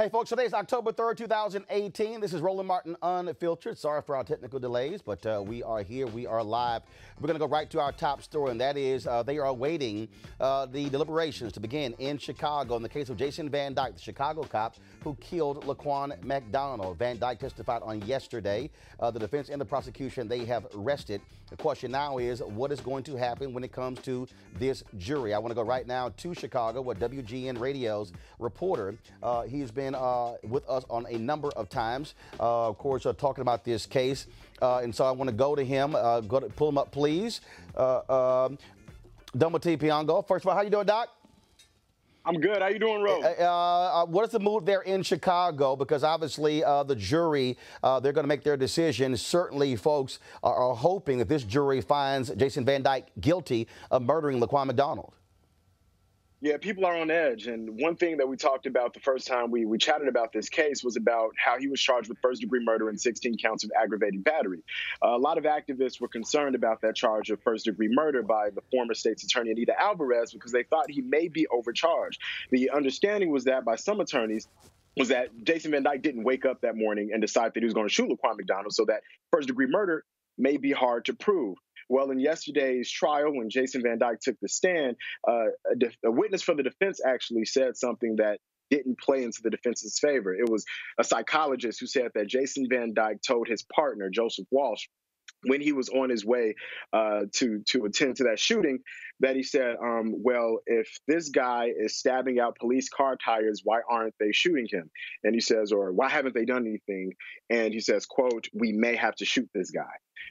Hey, folks, today is October 3rd, 2018. This is Roland Martin Unfiltered. Sorry for our technical delays, but we are here. We are live. We're going to go right to our top story, and that is they are awaiting the deliberations to begin in Chicago in the case of Jason Van Dyke, the Chicago cop who killed Laquan McDonald. Van Dyke testified on yesterday. The defense and the prosecution, they have rested. The question now is what is going to happen when it comes to this jury? I want to go right now to Chicago with WGN Radio's reporter. He's been with us on a number of times, of course, talking about this case. And so I want to go to him. Pull him up, please. Domoti Piango. First of all, how you doing, Doc? I'm good. How you doing, Ro? What is the mood there in Chicago? Because obviously the jury, they're going to make their decision. Certainly, folks are hoping that this jury finds Jason Van Dyke guilty of murdering Laquan McDonald. Yeah, people are on edge. And one thing that we talked about the first time we chatted about this case was about how he was charged with first-degree murder and 16 counts of aggravated battery. A lot of activists were concerned about that charge of first-degree murder by the former state's attorney, Anita Alvarez, because they thought he may be overcharged. The understanding was that by some attorneys, was that Jason Van Dyke didn't wake up that morning and decide that he was going to shoot Laquan McDonald, so that first-degree murder may be hard to prove. Well, in yesterday's trial, when Jason Van Dyke took the stand, a witness for the defense actually said something that didn't play into the defense's favor. It was a psychologist who said that Jason Van Dyke told his partner, Joseph Walsh, when he was on his way to attend to that shooting, that he said, well, if this guy is stabbing out police car tires, why aren't they shooting him? And he says, or why haven't they done anything? And he says, quote, we may have to shoot this guy.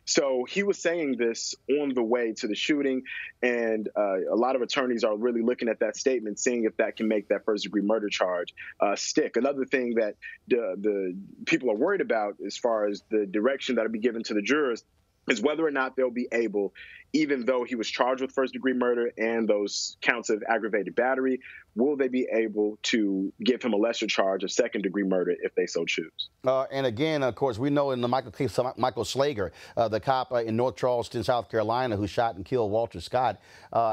So he was saying this on the way to the shooting, and a lot of attorneys are really looking at that statement, seeing if that can make that first-degree murder charge stick. Another thing that the people are worried about as far as the direction that will be given to the jurors is whether or not they'll be able, even though he was charged with first-degree murder and those counts of aggravated battery, will they be able to give him a lesser charge of second-degree murder if they so choose? And again, of course, we know in the Michael Slager, the cop in North Charleston, South Carolina, who shot and killed Walter Scott,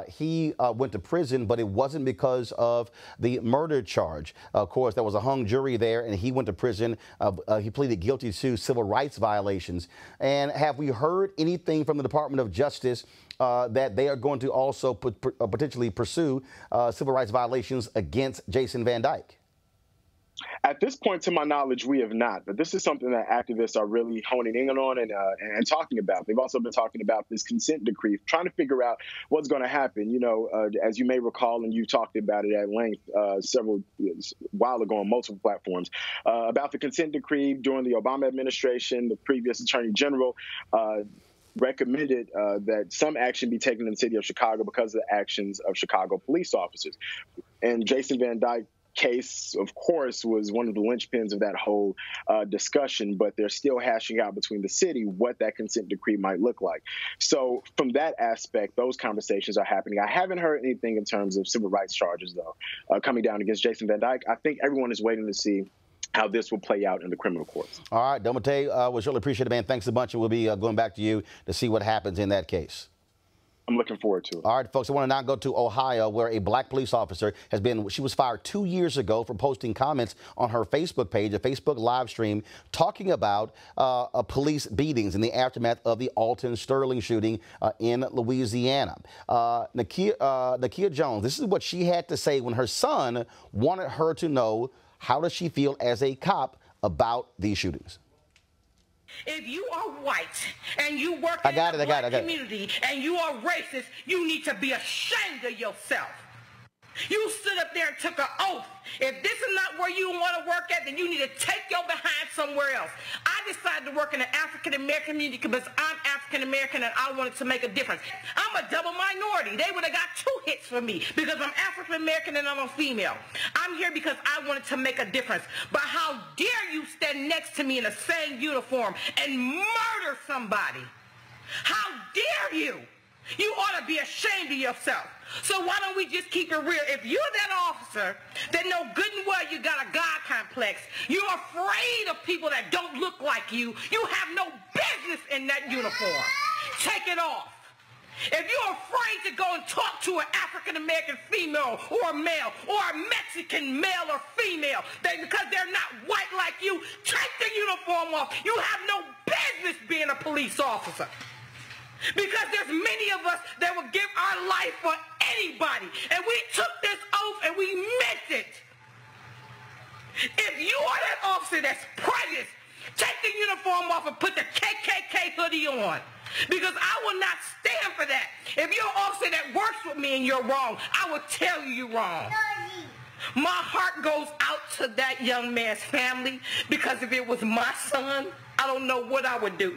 he went to prison, but it wasn't because of the murder charge. Of course, there was a hung jury there, and he went to prison. He pleaded guilty to civil rights violations. And have we heard anything from the Department of Justice that they are going to also potentially pursue civil rights violations against Jason Van Dyke? At this point, to my knowledge, we have not. But this is something that activists are really honing in on and talking about. They've also been talking about this consent decree, trying to figure out what's going to happen. You know, as you may recall, and you talked about it at length while ago on multiple platforms, about the consent decree during the Obama administration. The previous attorney general recommended that some action be taken in the city of Chicago because of the actions of Chicago police officers. And Jason Van Dyke case, of course, was one of the linchpins of that whole discussion, but they're still hashing out between the city what that consent decree might look like. So from that aspect, those conversations are happening. I haven't heard anything in terms of civil rights charges, though, coming down against Jason Van Dyke. I think everyone is waiting to see how this will play out in the criminal courts. All right, Domate, we surely appreciate it, man. Thanks a bunch, and we'll be going back to you to see what happens in that case. I'm looking forward to it. All right, folks, I want to now go to Ohio, where a black police officer she was fired 2 years ago for posting comments on her Facebook page, a Facebook live stream, talking about police beatings in the aftermath of the Alton Sterling shooting in Louisiana. Nakia Jones, this is what she had to say when her son wanted her to know how does she feel as a cop about these shootings. If you are white and you work in the black community and you are racist, you need to be ashamed of yourself. You stood up there and took an oath. If this is not where you want to work at, then you need to take your behind somewhere else. I decided to work in the African-American community because I'm African-American and I wanted to make a difference. I'm a double minority. They would have got 2 hits for me because I'm African-American and I'm a female. I'm here because I wanted to make a difference. But how dare you stand next to me in the same uniform and murder somebody? How dare you? You ought to be ashamed of yourself. So why don't we just keep it real? If you're that officer that know good and well you got a God complex, you're afraid of people that don't look like you have no business in that uniform. Take it off. If you're afraid to go and talk to an African-American female or a male or a Mexican male or female, because they're not white like you, take the uniform off. You have no business being a police officer. Because there's many of us that will give our life for anybody. And we took this oath and we meant it. If you are that officer that's prejudiced, take the uniform off and put the KKK hoodie on. Because I will not stand for that. If you're an officer that works with me and you're wrong, I will tell you you're wrong. My heart goes out to that young man's family, because if it was my son, I don't know what I would do.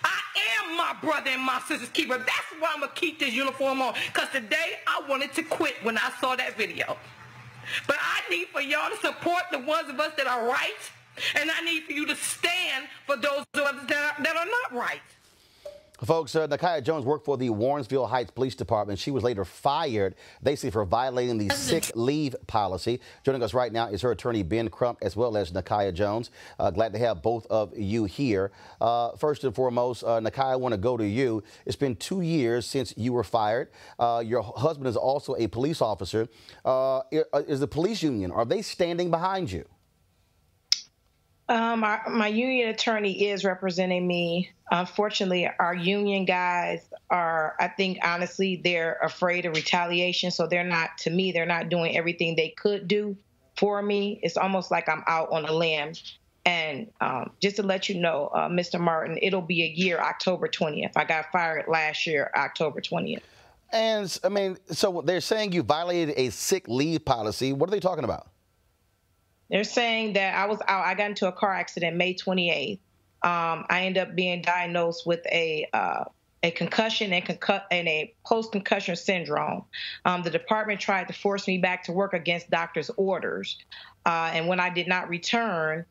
I am my brother and my sister's keeper. That's why I'm going to keep this uniform on. Because today I wanted to quit when I saw that video. But I need for y'all to support the ones of us that are right. And I need for you to stand for those of us that are not right. Folks, Nakia Jones worked for the Warrensville Heights Police Department. She was later fired, basically for violating the sick leave policy. Joining us right now is her attorney, Ben Crump, as well as Nakia Jones. Glad to have both of you here. First and foremost, Nakia, I want to go to you. It's been 2 years since you were fired. Your husband is also a police officer. Is the police union, are they standing behind you? My union attorney is representing me. Unfortunately, our union guys are, I think, honestly, they're afraid of retaliation. So they're not, to me, they're not doing everything they could do for me. It's almost like I'm out on a limb. And just to let you know, Mr. Martin, it'll be a year, October 20th. I got fired last year, October 20th. And, I mean, so they're saying you violated a sick leave policy. What are they talking about? They're saying that I was out. I got into a car accident May 28th. I ended up being diagnosed with a concussion and a post-concussion syndrome. The department tried to force me back to work against doctor's orders. And when I did not return,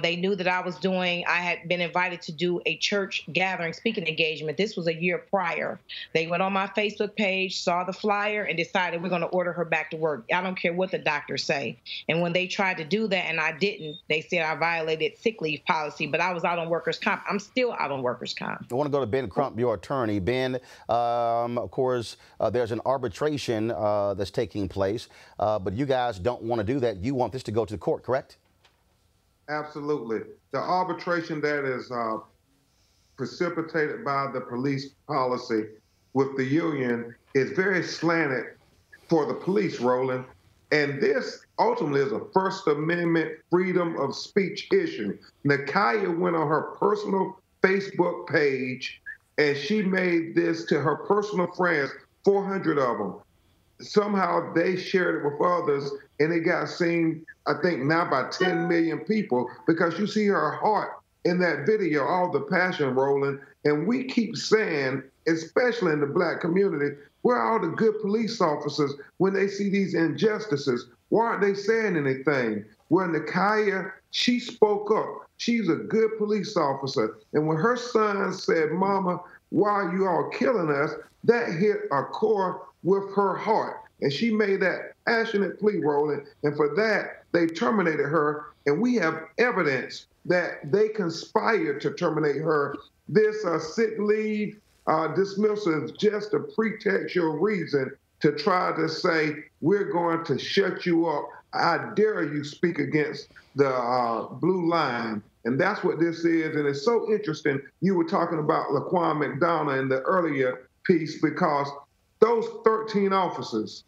they knew that I had been invited to do a church gathering speaking engagement. This was a year prior. They went on my Facebook page, saw the flyer, and decided we're going to order her back to work. I don't care what the doctors say. And when they tried to do that and I didn't, they said I violated sick leave policy, but I was out on workers' comp. I'm still out on workers' comp. I want to go to Ben Crump, your attorney. Ben, of course, there's an arbitration that's taking place, but you guys don't want to do that. You want this to go to the court, correct? Absolutely. The arbitration that is precipitated by the police policy with the union is very slanted for the police, Roland. And this ultimately is a First Amendment freedom of speech issue. Nakia went on her personal Facebook page and she made this to her personal friends, 400 of them. Somehow they shared it with others, and it got seen, I think, now by 10 million people, because you see her heart in that video, all the passion, Roland. And we keep saying, especially in the Black community, where are all the good police officers when they see these injustices? Why aren't they saying anything? Well, Nakia, she spoke up. She's a good police officer. And when her son said, "Mama, why are you all killing us?" that hit a core with her heart. And she made that passionate plea, Roland. And for that, they terminated her. And we have evidence that they conspired to terminate her. This sick leave dismissal is just a pretextual reason to try to say, we're going to shut you up. I dare you speak against the blue line. And that's what this is. And it's so interesting. You were talking about Laquan McDonough in the earlier piece, because those 13 officers,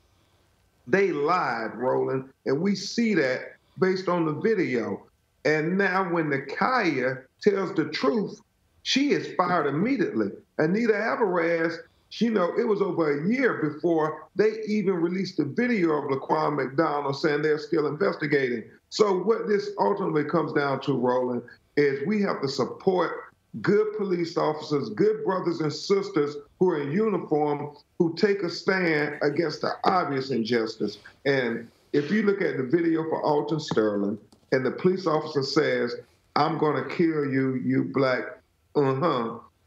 they lied, Roland, and we see that based on the video. And now when Nakia tells the truth, she is fired immediately. Anita Alvarez, it was over a year before they even released the video of Laquan McDonough saying they're still investigating. So what this ultimately comes down to, Roland, is we have to support good police officers, good brothers and sisters who are in uniform, who take a stand against the obvious injustice. And if you look at the video for Alton Sterling, and the police officer says, "I'm going to kill you, you black," and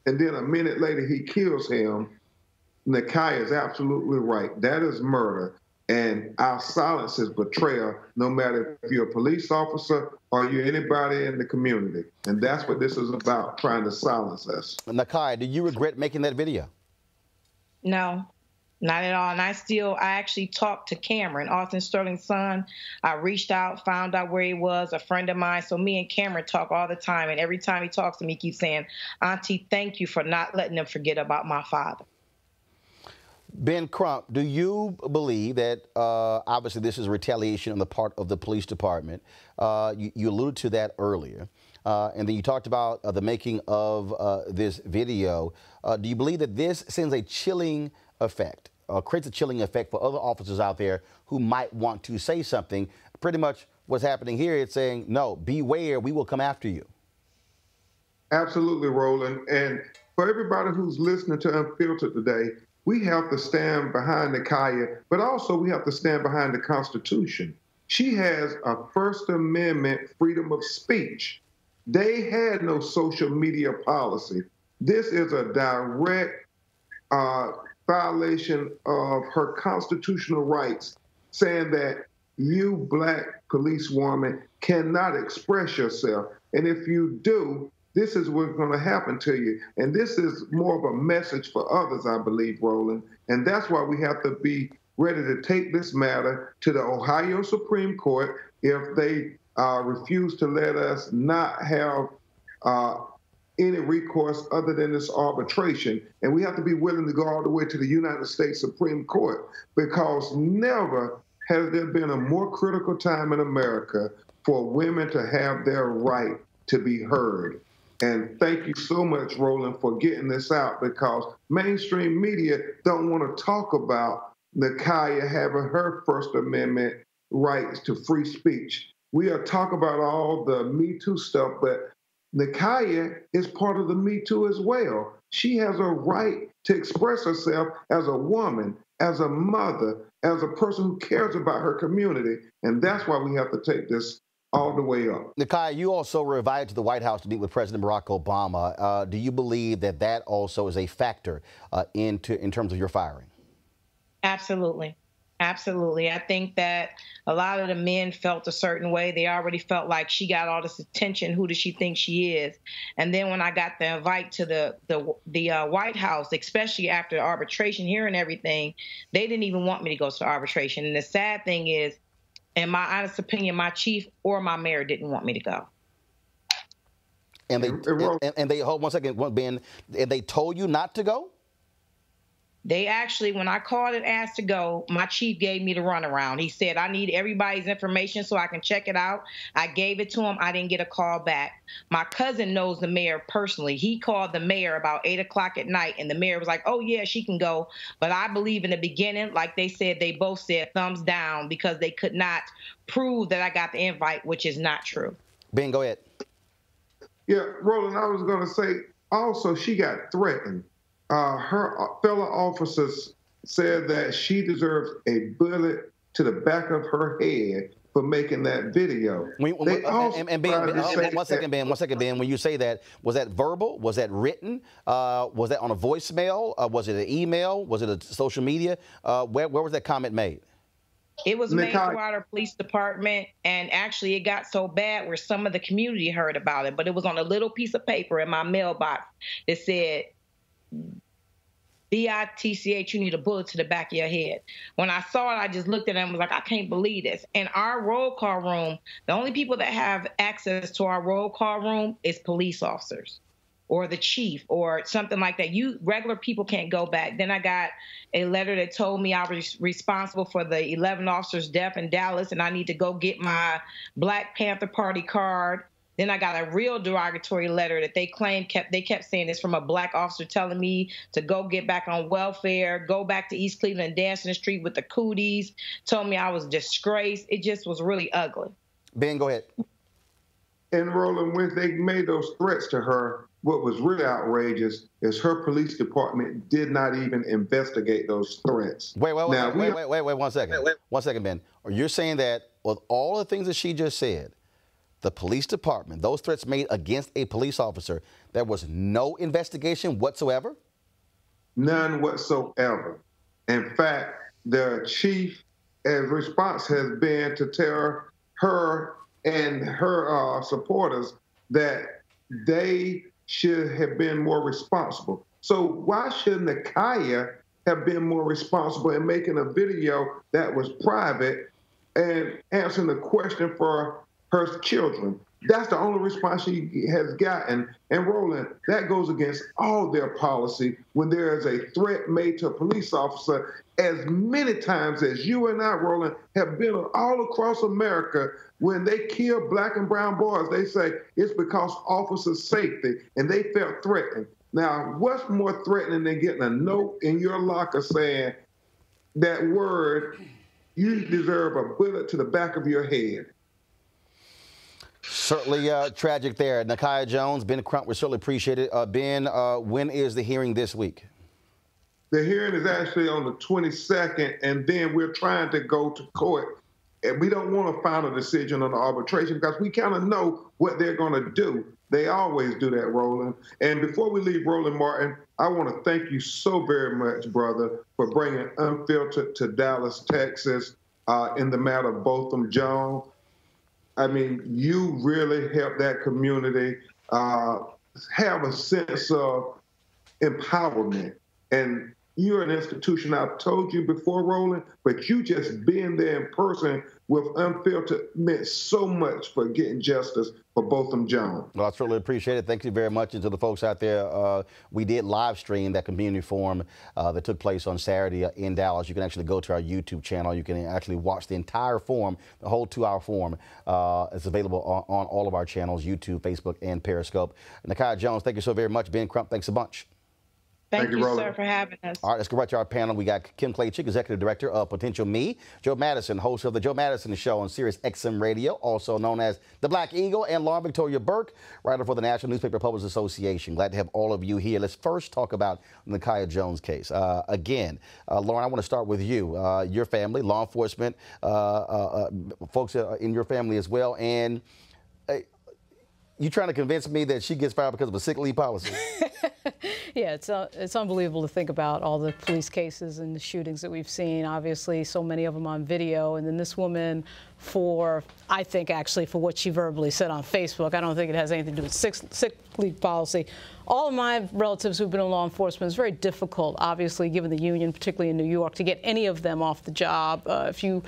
then a minute later he kills him, Nakia is absolutely right. That is murder. And our silence is betrayal, no matter if you're a police officer or you're anybody in the community. And that's what this is about, trying to silence us. Nakia, do you regret making that video? No, not at all. And I actually talked to Cameron, Austin Sterling's son. I reached out, found out where he was, a friend of mine. So me and Cameron talk all the time. And every time he talks to me, he keeps saying, Auntie, thank you for not letting them forget about my father. Ben Crump, do you believe that obviously this is retaliation on the part of the police department? You alluded to that earlier. And then you talked about the making of this video. Do you believe that this sends a chilling effect, creates a chilling effect for other officers out there who might want to say something? Pretty much what's happening here, it's saying, no, beware, we will come after you. Absolutely, Roland. And for everybody who's listening to Unfiltered today, we have to stand behind Nakia, but also we have to stand behind the Constitution. She has a First Amendment freedom of speech. They had no social media policy. This is a direct violation of her constitutional rights, saying that you, Black policewoman, cannot express yourself. And if you do, this is what's going to happen to you. And this is more of a message for others, I believe, Roland. And that's why we have to be ready to take this matter to the Ohio Supreme Court if they refuse to let us not have any recourse other than this arbitration. And we have to be willing to go all the way to the United States Supreme Court, because never has there been a more critical time in America for women to have their right to be heard. And thank you so much, Roland, for getting this out, because mainstream media don't want to talk about Nakia having her First Amendment rights to free speech. We are talking about all the Me Too stuff, but Nakia is part of the Me Too as well. She has a right to express herself as a woman, as a mother, as a person who cares about her community. And that's why we have to take this all the way up. Nakia, you also were invited to the White House to meet with President Barack Obama. Do you believe that that also is a factor in terms of your firing? Absolutely. Absolutely. I think that a lot of the men felt a certain way. They already felt like she got all this attention. Who does she think she is? And then when I got the invite to the White House, especially after arbitration, hearing everything, they didn't even want me to go to arbitration. And the sad thing is, in my honest opinion, my chief or my mayor didn't want me to go. And they hold 1 second, Ben, and they told you not to go? They actually, when I called and asked to go, my chief gave me the runaround. He said, I need everybody's information so I can check it out. I gave it to him. I didn't get a call back. My cousin knows the mayor personally. He called the mayor about 8 o'clock at night, and the mayor was like, oh, yeah, she can go. But I believe in the beginning, like they said, they both said thumbs down because they could not prove that I got the invite, which is not true. Ben, go ahead. Yeah, Roland, I was going to say, also, she got threatened. Her fellow officers said that she deserves a bullet to the back of her head for making that video. And Ben, 1 second, Ben. 1 second, Ben. When you say that, was that verbal? Was that written? Was that on a voicemail? Was it an email? Was it a social media? Where was that comment made? It was made throughout our police department, and actually it got so bad where some of the community heard about it, but it was on a little piece of paper in my mailbox that said, BITCH, you need a bullet to the back of your head. When I saw it, I just looked at it and was like, I can't believe this. In our roll call room, the only people that have access to our roll call room is police officers or the chief or something like that. You regular people can't go back. Then I got a letter that told me I was responsible for the 11 officers' death in Dallas, and I need to go get my Black Panther Party card. Then I got a real derogatory letter that they claimed they kept saying it's from a Black officer telling me to go get back on welfare, go back to East Cleveland, dance in the street with the cooties, told me I was disgraced. It just was really ugly. Ben, go ahead. And Roland, when they made those threats to her, what was really outrageous is her police department did not even investigate those threats. Wait 1 second. 1 second, Ben. You're saying that with all the things that she just said, the police department, those threats made against a police officer, there was no investigation whatsoever? None whatsoever. In fact, the chief response has been to tell her and her supporters that they should have been more responsible. So why should Nakia have been more responsible in making a video that was private and answering the question for her children. That's the only response she has gotten. And Roland, that goes against all their policy when there is a threat made to a police officer. As many times as you and I, Roland, have been all across America, when they kill black and brown boys, they say it's because officers' safety, and they felt threatened. Now, what's more threatening than getting a note in your locker saying that word, you deserve a bullet to the back of your head? Certainly tragic there. Nakia Jones, Ben Crump, we certainly appreciate it. Ben, when is the hearing this week? The hearing is actually on the 22nd, and then we're trying to go to court. And we don't want a final decision on the arbitration because we kind of know what they're going to do. They always do that, Roland. And before we leave, Roland Martin, I want to thank you so very much, brother, for bringing Unfiltered to Dallas, Texas, in the matter of Botham Jean. I mean, you really helped that community have a sense of empowerment. And you're an institution, I've told you before, Roland, but you just being there in person with Unfiltered meant so much for getting justice for Botham Jean. Well, I certainly appreciate it. Thank you very much. And to the folks out there, we did live stream that community forum that took place on Saturday in Dallas. You can actually go to our YouTube channel. You can actually watch the entire forum, the whole 2-hour forum. It's available on all of our channels, YouTube, Facebook, and Periscope. Nakia Jones, thank you so very much. Ben Crump, thanks a bunch. Thank you, sir, for having us. All right, let's go right to our panel. We got Kim Claychick, Executive Director of Potential Me, Joe Madison, host of the Joe Madison Show on Sirius XM Radio, also known as The Black Eagle, and Lauren Victoria Burke, writer for the National Newspaper Publishers Association. Glad to have all of you here. Let's first talk about the Nakia Jones case. Again, Lauren, I want to start with you. Your family, law enforcement, folks in your family as well, and you trying to convince me that she gets fired because of a sick leave policy? Yeah, it's unbelievable to think about all the police cases and the shootings that we've seen. Obviously, so many of them on video. And then this woman, I think actually for what she verbally said on Facebook, I don't think it has anything to do with sick leave policy. All of my relatives who've been in law enforcement, it's very difficult, obviously, given the union, particularly in New York, to get any of them off the job. If you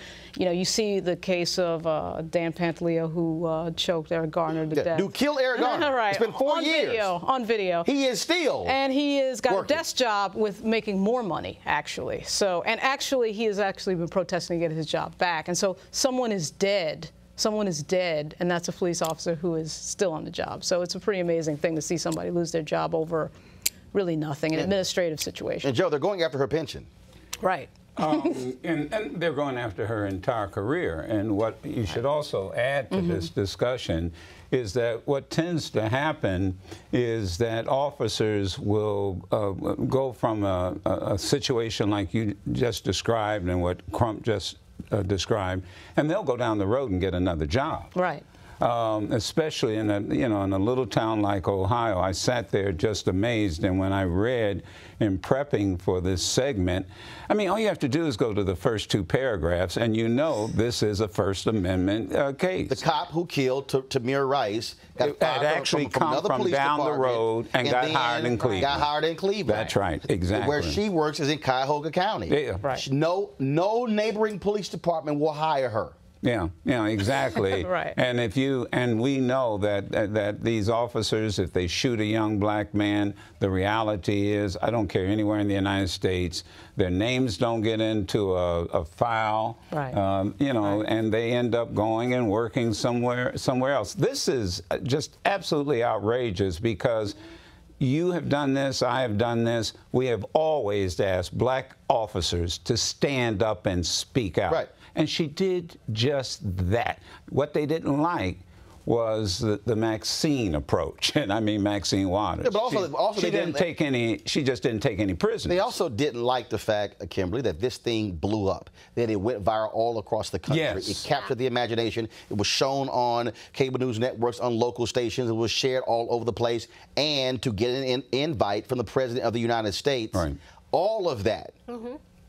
see the case of Dan Pantaleo, who choked Eric Garner to death. Who killed Eric Garner. Right. It's been 4 years. On video. He is still And he has got working. a desk job with making more money, actually. And actually, he has actually been protesting to get his job back. And so someone is dead. Someone is dead, and that's a police officer who is still on the job. So it's a pretty amazing thing to see somebody lose their job over really nothing, an administrative situation. And Joe, they're going after her pension. Right. And they're going after her entire career. And what you should also add to this discussion is that what tends to happen is that officers will go from a situation like you just described and what Crump just described, and they'll go down the road and get another job. Right. Especially in a little town like Ohio. I sat there just amazed, and when I read in prepping for this segment, I mean, all you have to do is go to the first 2 paragraphs, and you know this is a First Amendment case. The cop who killed Tamir Rice got fired actually from another police down the department road and got hired in Cleveland. Got hired in Cleveland. That's right, exactly. Where she works is in Cuyahoga County. Yeah. Right. No neighboring police department will hire her. Yeah, exactly. Right. And we know that these officers, if they shoot a young black man, the reality is, I don't care anywhere in the United States, their names don't get into a file. Right. And they end up going and working somewhere else. This is just absolutely outrageous because you have done this, I have done this. We have always asked black officers to stand up and speak out. Right. And she did just that. What they didn't like was the Maxine approach, and I mean Maxine Waters. Yeah, but also she didn't take any. She just didn't take any prisoners. They also didn't like the fact, Kimberly, that this thing blew up, that it went viral all across the country. Yes. It captured the imagination. It was shown on cable news networks, on local stations. It was shared all over the place. And to get an invite from the President of the United States, right. All of that.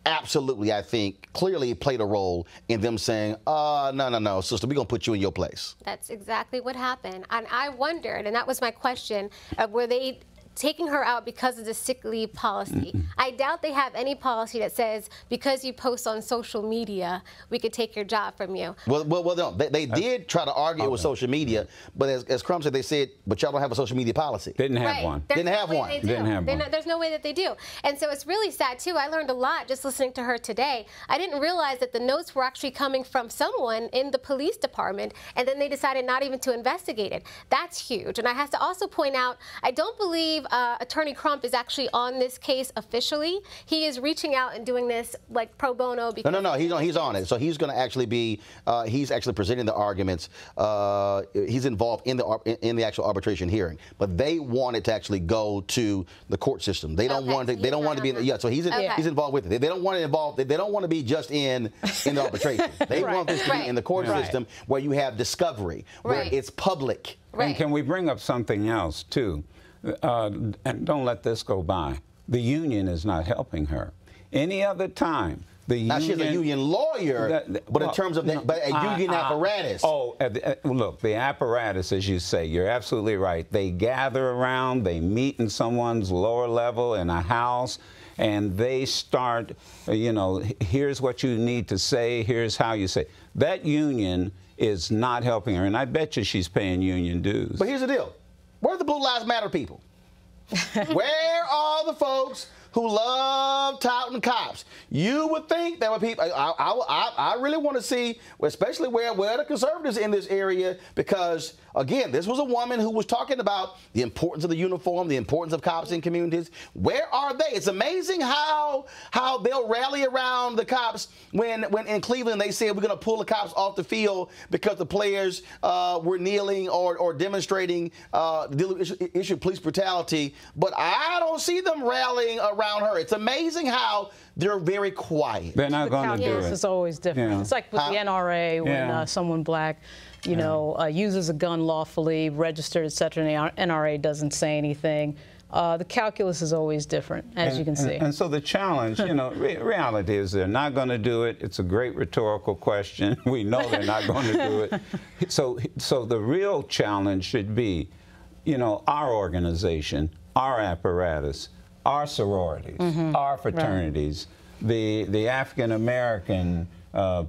Absolutely, I think, clearly played a role in them saying, no, sister, we're going to put you in your place. That's exactly what happened. And I wondered, and that was my question, were they taking her out because of the sick leave policy. I doubt they have any policy that says because you post on social media, we could take your job from you. Well, no, they did try to argue with social media, but as Crumb said, they said, but y'all don't have a social media policy. Didn't have one. There's no way There's no way that they do. And so it's really sad, too. I learned a lot just listening to her today. I didn't realize that the notes were actually coming from someone in the police department, and then they decided not even to investigate it. That's huge. And I have to also point out, I don't believe Attorney Crump is actually on this case officially. He is reaching out and doing this like pro bono. Because no, he's on it. So he's going to actually be, he's actually presenting the arguments. He's involved in the actual arbitration hearing. But they want it to actually go to the court system. They don't want it. They don't want to be. So he's involved with it. They don't want it involved. They don't want to be just in the arbitration. They want this to be in the court system where you have discovery, where it's public. And can we bring up something else too? And don't let this go by. The union is not helping her. Any other time, the union. She's a union lawyer, but in terms of a union apparatus. Look, the apparatus, as you say, you're absolutely right. They gather around, they meet in someone's lower level in a house, and they start, here's what you need to say, here's how you say. That union is not helping her, and I bet you she's paying union dues. But here's the deal. Where are the Blue Lives Matter people? Where are the folks who love touting cops? You would think that would people. I really want to see, especially where the conservatives in this area, because again, this was a woman who was talking about the importance of the uniform, the importance of cops in communities. Where are they? It's amazing how they'll rally around the cops when in Cleveland they said we're going to pull the cops off the field because the players were kneeling or demonstrating the issue of police brutality. But I don't see them rallying around her. It's amazing how they're very quiet. They're not going to do it. It's always different. Yeah. It's like with the NRA when someone black, uses a gun lawfully, registered, et cetera, and the NRA doesn't say anything. The calculus is always different, as you can see. And so the challenge, reality is they're not going to do it. It's a great rhetorical question. We know they're not going to do it. So the real challenge should be, our organization, our apparatus, our sororities, our fraternities, the African American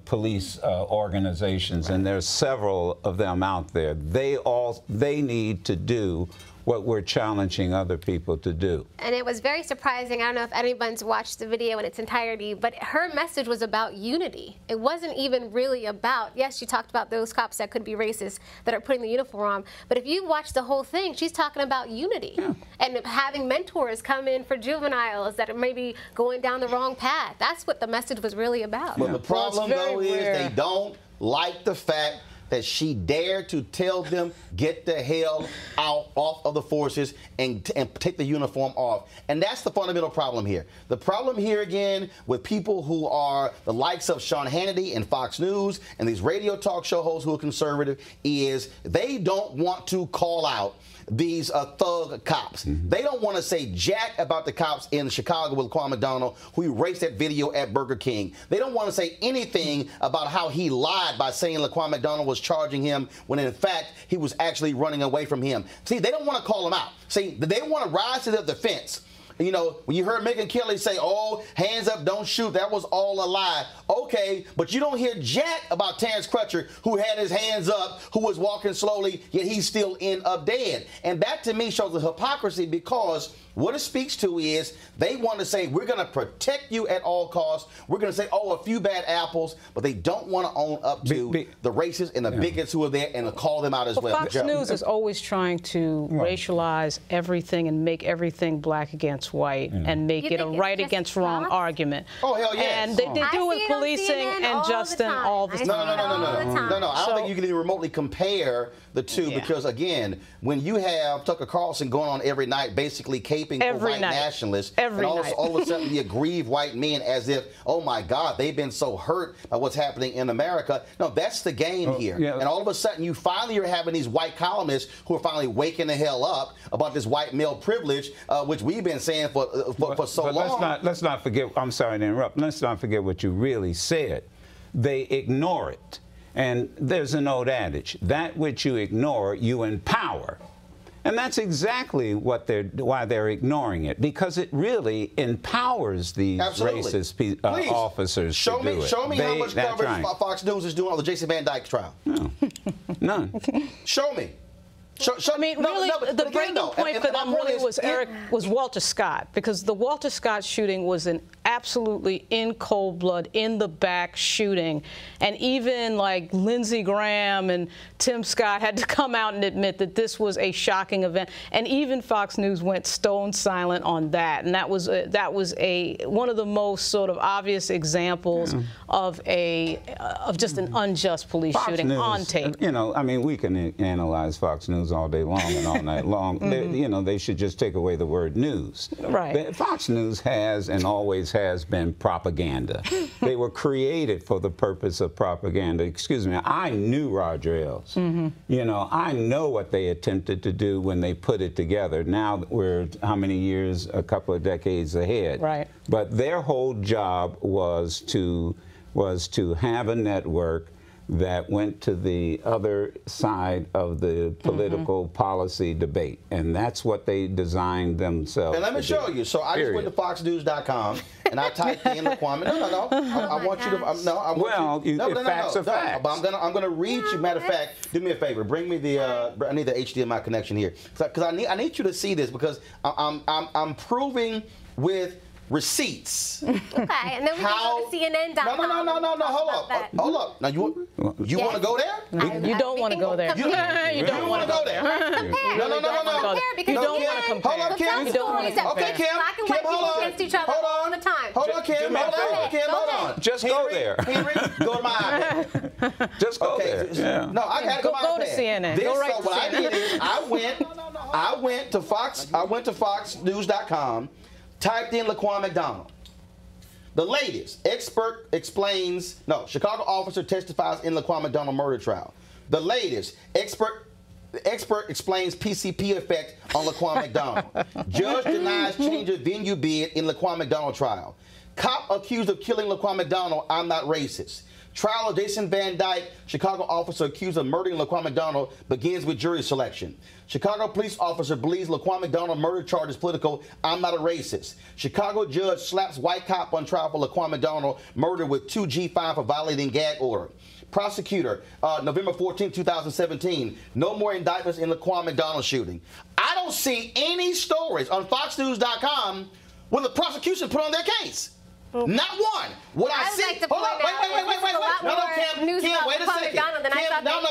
police organizations, and there's several of them out there. They need to do what we're challenging other people to do. And it was very surprising. I don't know if anyone's watched the video in its entirety, but her message was about unity. It wasn't even really about, yes, she talked about those cops that could be racist that are putting the uniform on, but if you watch the whole thing, she's talking about unity and having mentors come in for juveniles that are maybe going down the wrong path. That's what the message was really about. But the problem, though, is they don't like the fact that she dared to tell them, get the hell off of the forces and take the uniform off. And that's the fundamental problem here. The problem here, again, with people who are the likes of Sean Hannity and Fox News and these radio talk show hosts who are conservative, is they don't want to call out these thug cops. They don't want to say jack about the cops in Chicago with Laquan McDonald, who erased that video at Burger King. They don't want to say anything about how he lied by saying Laquan McDonald was charging him when in fact he was actually running away from him. See, they don't want to call him out. See, they want to rise to their defense. When you heard Megyn Kelly say, oh, hands up, don't shoot, that was all a lie. Okay, but you don't hear jack about Terrence Crutcher, who had his hands up, who was walking slowly, yet he's still up dead. And that, to me, shows the hypocrisy, because what it speaks to is they want to say, we're going to protect you at all costs. We're going to say, oh, a few bad apples, but they don't want to own up to the racists and the bigots who are there and to call them out as well. Fox News is always trying to racialize everything and make everything black against white and make it a right against wrong argument. Oh, hell yes. And they do with policing and Justin all the time. No. I don't think you can even remotely compare the two because, again, when you have Tucker Carlson going on every night basically caping for white nationalists, and all of a sudden the aggrieved white men as if, oh, my God, they've been so hurt by what's happening in America. No, that's the game here. And all of a sudden you finally are having these white columnists who are finally waking the hell up about this white male privilege, which we've been saying for so long. Let's not forget, I'm sorry to interrupt, let's not forget what you really said. They ignore it. And there's an old adage, that which you ignore, you empower. And that's exactly why they're ignoring it, because it really empowers these racist officers to do it. Show me how much coverage Fox News is doing on the Jason Van Dyke trial. No. None. Show me. I mean, really, the breaking point for them really was Walter Scott, because the Walter Scott shooting was an absolutely in cold blood, in the back shooting, and even like Lindsey Graham and Tim Scott had to come out and admit that this was a shocking event, and even Fox News went stone silent on that, and that was one of the most sort of obvious examples of just an unjust police shooting on tape. You know, I mean, we can analyze Fox News all day long and all night long. You know, they should just take away the word news. Right. Fox News has and always has been propaganda. They were created for the purpose of propaganda. Excuse me, I knew Roger Ailes. You know, I know what they attempted to do when they put it together. Now we're how many years, a couple of decades ahead. Right. But their whole job was to have a network that went to the other side of the political policy debate. And that's what they designed themselves And let me show you. So I just went to foxnews.com and I typed in Kwame. No. I want you to, I want you. No, facts are facts. But I'm gonna read you. Matter of fact, do me a favor. Bring me the, I need the HDMI connection here. Because I need you to see this, because I'm proving with receipts. Okay, and then we can go to CNN.com. No, hold up. Now, you want to go there? You don't want to go there. You don't want to go there. No. You don't want to compare. Hold on, Kim. You don't want to compare. Okay, Kim. Black and white people against each other all the time. Hold on, Kim. Hold on. Just go there. Henry, go to my iPad. Just go there. Yeah. No, I got to go to my iPad. Go to CNN. Go right to CNN. What I did is I went to foxnews.com. Typed in Laquan McDonald. The latest, expert explains, Chicago officer testifies in Laquan McDonald murder trial. The latest, expert explains PCP effect on Laquan McDonald. Judge denies change of venue bid in Laquan McDonald trial. Cop accused of killing Laquan McDonald, I'm not racist. Trial of Jason Van Dyke, Chicago officer accused of murdering Laquan McDonald, begins with jury selection. Chicago police officer believes Laquan McDonald murder charge is political, I'm not a racist. Chicago judge slaps white cop on trial for Laquan McDonald murder with 2 G5 for violating gag order. Prosecutor, November 14, 2017, no more indictments in Laquan McDonald shooting. I don't see any stories on foxnews.com when the prosecution put on their case. Not one. What I see. Like Hold on. Wait. Kim, wait a second.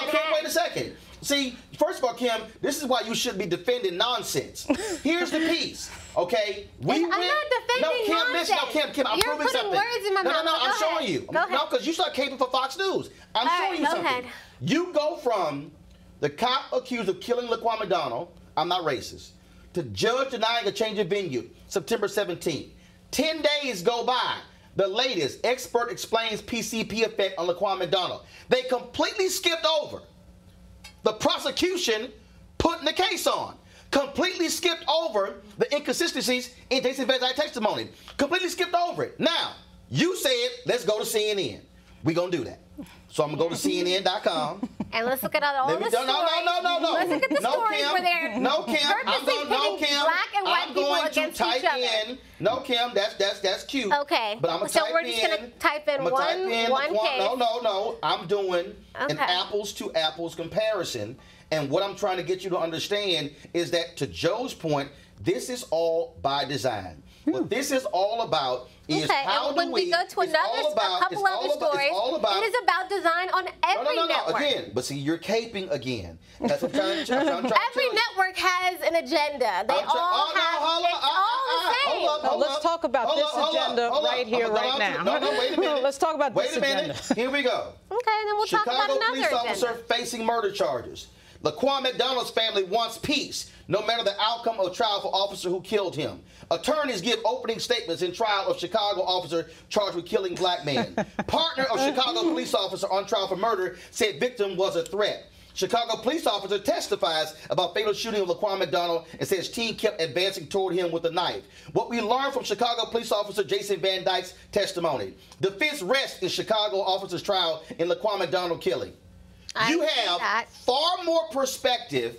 Kim, wait a second. See, first of all, Kim, this is why you shouldn't be defending nonsense. Here's the piece. Okay, I'm not defending nonsense. Kim, I'm proving something. You're putting words in my mouth. No, I'm showing you. Go ahead. No, because you start caping for Fox News. I'm showing you something. Ahead. You go from the cop accused of killing Laquan McDonald, I'm not racist, to judge denying a change of venue, September 17th. 10 days go by. The latest, expert explains PCP effect on Laquan McDonald. They completely skipped over the prosecution putting the case on. Completely skipped over the inconsistencies in Jason Van Dyke's testimony. Completely skipped over it. Now, you said, let's go to CNN. We're going to do that. So I'm going to go to CNN.com. And let's look at all the stories. No. Let's look at the stories where they're purposely pitting black and white people against each other. No, Kim, that's cute. Okay. But I'm so we're just going to type in one case. No. I'm doing an apples to apples comparison. And what I'm trying to get you to understand is that, to Joe's point, this is all by design. What this is all about is how when we go to a couple other stories, it is about design on every network. Again, but see, you're caping again. That's what I'm trying to Every network has an agenda. They all have. It's all the same. Let's talk about this agenda right here, right now. No, wait a minute. Let's talk about this agenda. Wait a minute. Here we go. Okay, and then we'll talk about another agenda. Chicago police officer facing murder charges. Laquan McDonald's family wants peace, no matter the outcome of trial for officer who killed him. Attorneys give opening statements in trial of Chicago officer charged with killing black man. Partner of Chicago police officer on trial for murder said victim was a threat. Chicago police officer testifies about fatal shooting of Laquan McDonald and says team kept advancing toward him with a knife. What we learned from Chicago police officer Jason Van Dyke's testimony. Defense rests in Chicago officer's trial in Laquan McDonald killing. You have far more perspective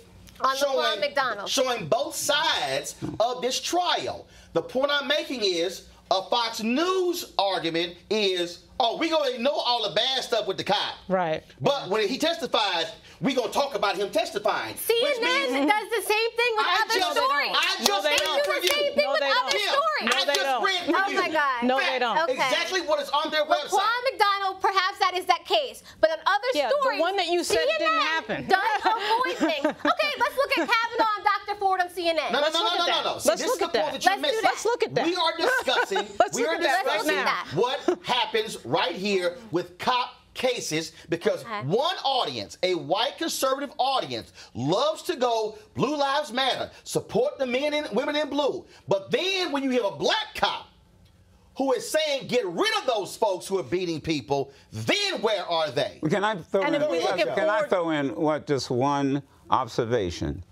showing both sides of this trial. The point I'm making is a Fox News argument is, oh, we're going to ignore all the bad stuff with the cop. Right. But when he testifies, we're going to talk about him testifying. CNN does the same thing with other stories. I just read for you. They do the same thing with other stories. I just read for you. Oh, my God. No, they don't. Okay. Exactly what is on their website. With Quan McDonald, perhaps that is that case. But on other stories, the one that you said CNN didn't happen. does avoid things. Okay, let's look at Kavanaugh and Dr. Ford on CNN. No. See, let's look at that. Let's look at that. We are discussing, what happens right here with cop cases, because one audience, a white conservative audience, loves to go Blue Lives Matter, support the men and women in blue. But then when you have a black cop who is saying get rid of those folks who are beating people, then where are they? Can I throw in just one observation?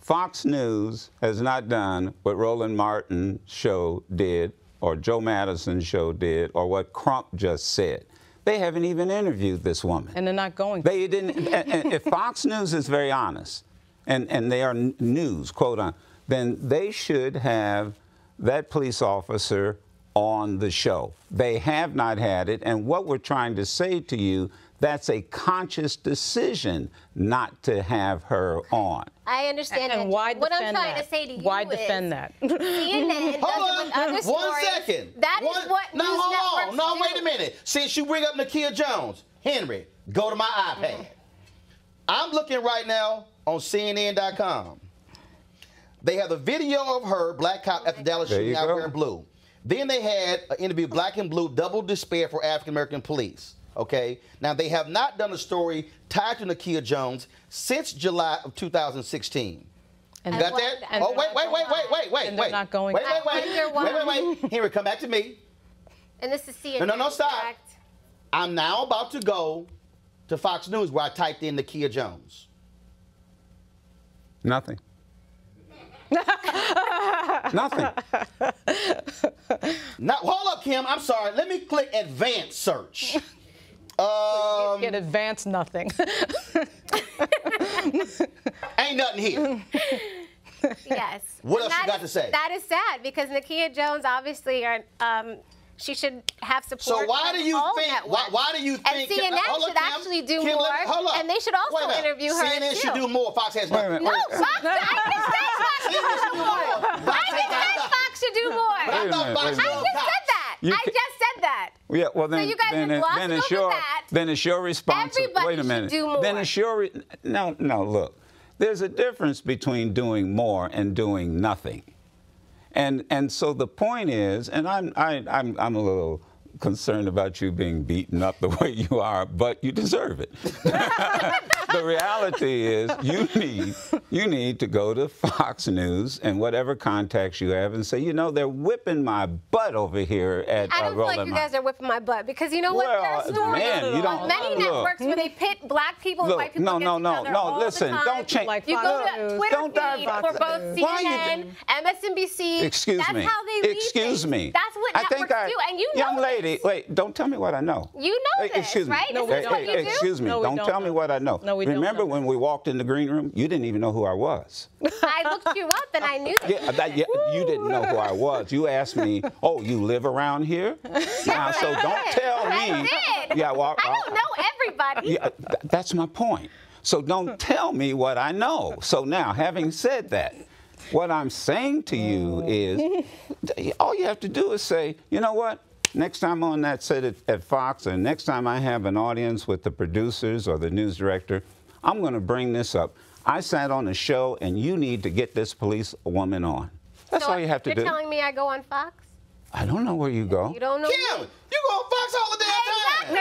Fox News has not done what Roland Martin's show did, or Joe Madison's show did, or what Crump just said. They haven't even interviewed this woman. And they're not going to. They didn't. And if Fox News is very honest, and they are news, quote unquote, then they should have that police officer on the show. They have not had it. And what we're trying to say to you, that's a conscious decision not to have her on. I understand and that. Why what I'm trying that? to say to you why is defend that? CNN does it with other stories. 1 second. That is what news networks No, do. wait a minute. Since you bring up Nakia Jones, Henry, go to my iPad. I'm looking right now on CNN.com. They have a video of her, black cop, at the Dallas shooting out wearing blue. Then they had an interview, Black and Blue, double despair for African-American police. Okay? Now, they have not done a story tied to Nakia Jones since July of 2016. And got that? Oh, wait. And they're not going. Wait. Henry, come back to me. And this is CNN. No, stop. Correct? I'm now about to go to Fox News where I typed in Nakia Jones. Nothing. Nothing. Now, hold up, Kim. I'm sorry. Let me click advanced search. Get advanced nothing. Ain't nothing here. Yes. What else you got to say? That is sad because Nakia Jones obviously she should have support. So why do you think? Why do you think? And CNN should actually do more, and they should also interview her. CNN should do more. Fox has nothing. No, Fox. I just said Fox should do more. I just said Fox should do more. I just said that. I just said that. Yeah, well then, so you guys then it's your responsibility. Wait a minute. Do more. Then it's your no. Look, there's a difference between doing more and doing nothing. And so the point is, and I'm a little concerned about you being beaten up the way you are, but you deserve it. The reality is you need to go to Fox News and whatever contacts you have and say, you know, they're whipping my butt over here at Roland. I don't feel like you guys are whipping my butt because you know what? There are stories on many networks where they pit black people and white people against each other all listen, the time. don't change. You go to Twitter feed for both CNN, MSNBC. Excuse me. That's how they read Excuse things. me. That's what networks do, and you know young lady, wait, don't tell me what I know. You know this, excuse me. right? Is this what you do? Excuse me. Don't tell me what I know. No, we don't. Remember when we walked in the green room? You didn't even know who I was. I looked you up and I knew that. You didn't know who I was. You asked me, oh, you live around here? Now, so don't tell me. I did. Yeah, well, I don't know everybody. Yeah, that's my point. So don't tell me what I know. So now, having said that, what I'm saying to you is, all you have to do is say, you know what? Next time on that set at Fox, and next time I have an audience with the producers or the news director, I'm going to bring this up. I sat on a show, and you need to get this police woman on. That's all you have to do. You're telling me I go on Fox? I don't know where you go. You don't know Kim, you go on Fox all the damn time. You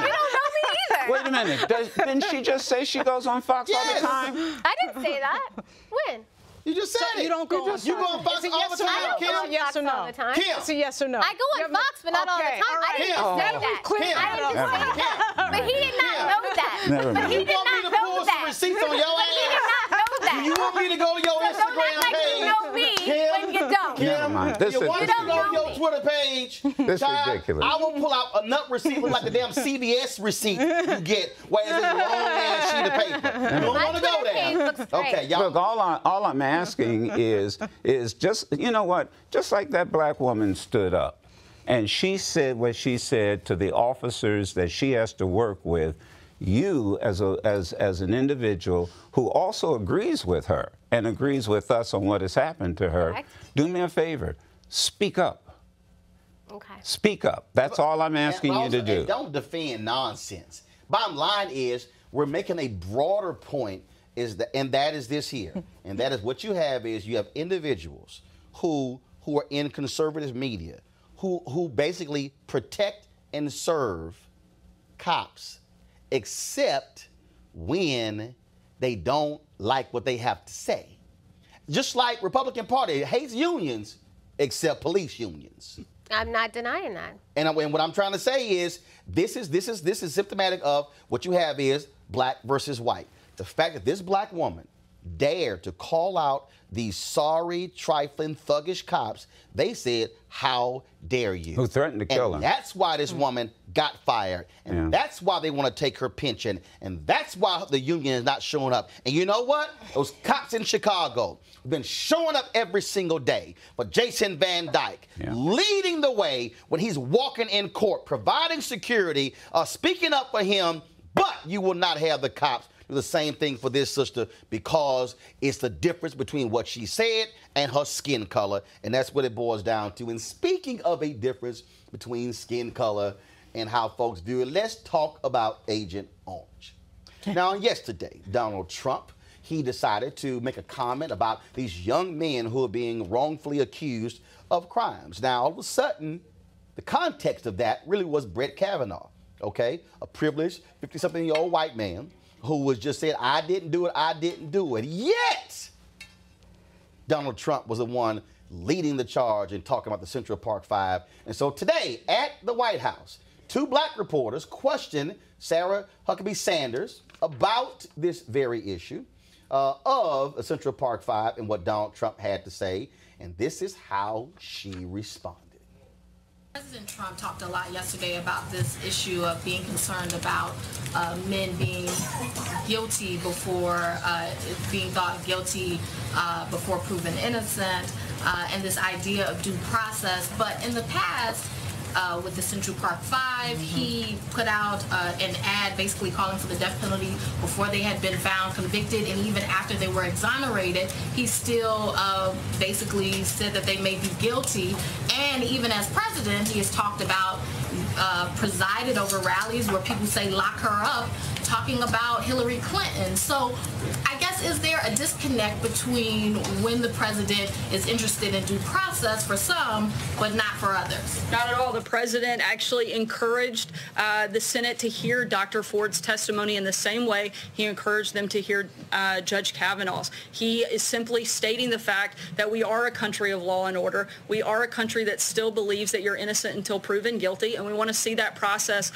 don't know me either. Wait a minute. Didn't she just say she goes on Fox all the time? I didn't say that. When? You just said it. You don't go on Fox. You go on Fox all the time, Kim? I don't go on Yes or no? all the time. Kim. It's a yes or no. I go on Fox, but not all the time. I didn't just say that. I didn't just say that. But he did not know that. But he did not know that. Receipts on your ass. He did not know that. You want me to go to your Instagram page? page? You know me when you don't. Never mind. You want me to go on your Twitter page. This is ridiculous. I will pull out a nut receipt like the damn CVS receipt you get, where it's a long-ass sheet of paper. You don't want to go there. Okay, y'all. Look, all I'm asking is just, you know what, just like that black woman stood up, and she said what she said to the officers that she has to work with, you as an individual who also agrees with her and agrees with us on what has happened to her, do me a favor, speak up. Okay. Speak up. That's all I'm asking you to do. And don't defend nonsense. Bottom line is we're making a broader point, and that is this here. And that is what you have is you have individuals who are in conservative media who basically protect and serve cops, except when they don't like what they have to say. Just like Republican Party hates unions, except police unions. I'm not denying that. And what I'm trying to say is this is symptomatic of what you have is black versus white. The fact that this black woman dared to call out these sorry, trifling, thuggish cops, they said, how dare you? Who threatened to kill him. That's why this woman got fired. And that's why they want to take her pension. And that's why the union is not showing up. And you know what? Those cops in Chicago have been showing up every single day. But Jason Van Dyke leading the way when he's walking in court, providing security, speaking up for him, but you will not have the cops do the same thing for this sister because it's the difference between what she said and her skin color, and that's what it boils down to. And speaking of a difference between skin color and how folks do it, let's talk about Agent Orange. Now, yesterday, Donald Trump, he decided to make a comment about these young men who are being wrongfully accused of crimes. Now, all of a sudden, the context of that really was Brett Kavanaugh, okay? A privileged 50-something-year-old white man who was just saying, I didn't do it, I didn't do it. Yet, Donald Trump was the one leading the charge and talking about the Central Park Five. And so today, at the White House, two black reporters questioned Sarah Huckabee Sanders about this very issue of the Central Park Five and what Donald Trump had to say. And this is how she responded. President Trump talked a lot yesterday about this issue of being concerned about men being guilty before being thought guilty before proven innocent, and this idea of due process. But in the past, with the Central Park Five, he put out an ad basically calling for the death penalty before they had been found convicted, and even after they were exonerated, he still basically said that they may be guilty. And even as president, he has talked about presided over rallies where people say lock her up, talking about Hillary Clinton. So I guess, is there a disconnect between when the president is interested in due process for some, but not for others? Not at all. The president actually encouraged the Senate to hear Dr. Ford's testimony in the same way he encouraged them to hear Judge Kavanaugh's. He is simply stating the fact that we are a country of law and order. We are a country that still believes that you're innocent until proven guilty, and we want to see that process